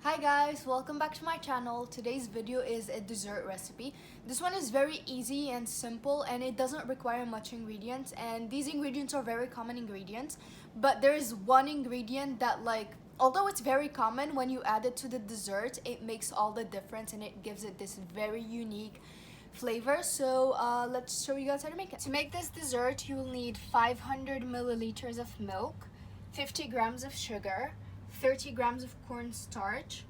Hi guys, welcome back to my channel. Today's video is a dessert recipe. This one is very easy and simple and it doesn't require much ingredients, and these ingredients are very common ingredients, but there is one ingredient that, although it's very common, when you add it to the dessert it makes all the difference and it gives it this very unique flavor. So let's show you guys how to make it. To make this dessert you will need 500 milliliters of milk, 50 grams of sugar, 30 grams of cornstarch,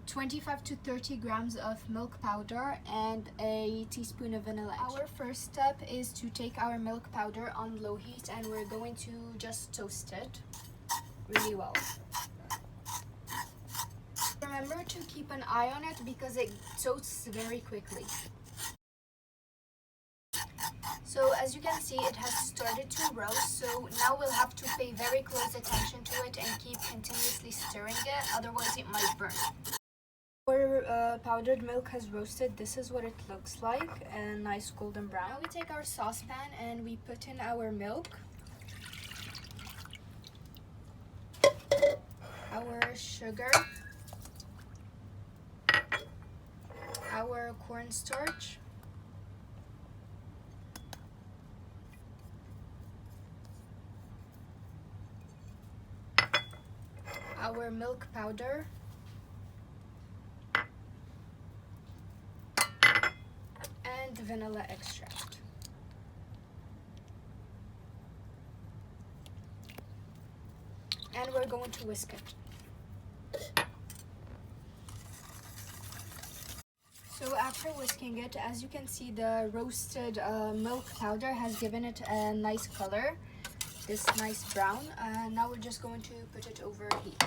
25 to 30 grams of milk powder, and a teaspoon of vanilla extract. Our first step is to take our milk powder on low heat and we're going to just toast it really well. Remember to keep an eye on it because it toasts very quickly. So as you can see, it has started to roast, so now we'll have to pay very close attention to it and keep continuously stirring it, otherwise it might burn. Our powdered milk has roasted. This is what it looks like, a nice golden brown. Now we take our saucepan and we put in our milk, our sugar, our cornstarch, our milk powder, and vanilla extract. And we're going to whisk it. So after whisking it, as you can see, the roasted milk powder has given it a nice color, this nice brown. Now we're just going to put it over heat.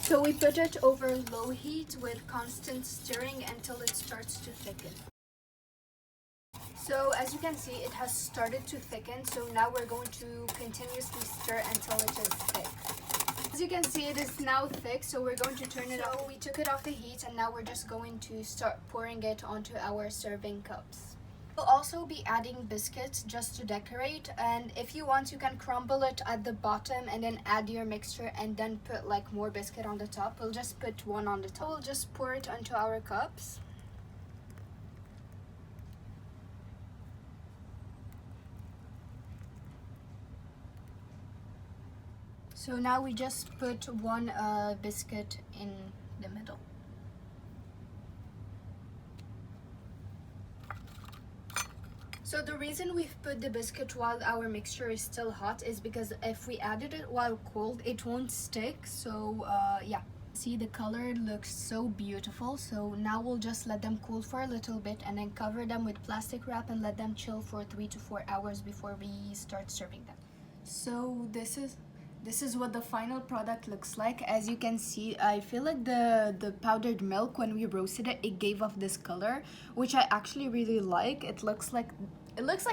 So we put it over low heat with constant stirring until it starts to thicken. So as you can see, it has started to thicken, so now we're going to continuously stir until it is thick. As you can see, it is now thick, so we're going to turn it off. We took it off the heat and now we're just going to start pouring it onto our serving cups. We'll also be adding biscuits just to decorate, and if you want you can crumble it at the bottom and then add your mixture and then put more biscuit on the top. We'll just put one on the top. We'll just pour it onto our cups. So now we just put one biscuit in the middle. So the reason we've put the biscuit while our mixture is still hot is because if we added it while cold, it won't stick. So yeah, see, the color looks so beautiful. So now we'll just let them cool for a little bit and then cover them with plastic wrap and let them chill for 3 to 4 hours before we start serving them. So this is what the final product looks like. As you can see, I feel like the powdered milk, when we roasted it, it gave off this color, which I actually really like. It looks like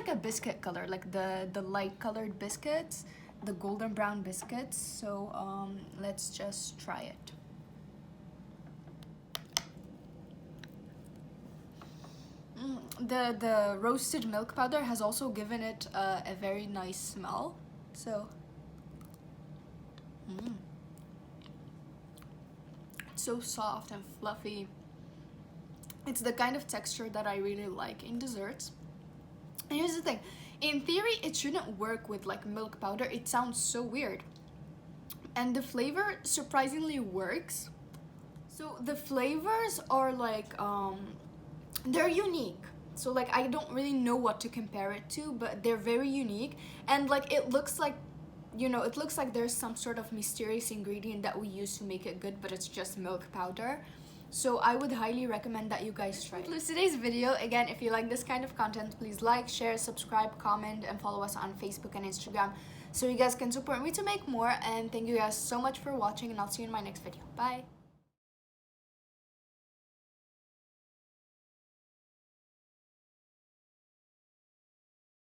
a biscuit color, like the light colored biscuits, the golden brown biscuits. So let's just try it. The roasted milk powder has also given it a very nice smell. So it's so soft and fluffy. It's the kind of texture that I really like in desserts. And here's the thing, in theory it shouldn't work with milk powder. It sounds so weird, and the flavor surprisingly works. So the flavors are they're unique. So I don't really know what to compare it to, but they're very unique, and it looks like, you know, it looks like there's some sort of mysterious ingredient that we use to make it good, but it's just milk powder. So I would highly recommend that you guys try it. This concludes today's video. Again, if you like this kind of content, please like, share, subscribe, comment, and follow us on Facebook and Instagram so you guys can support me to make more. And thank you guys so much for watching, and I'll see you in my next video. Bye!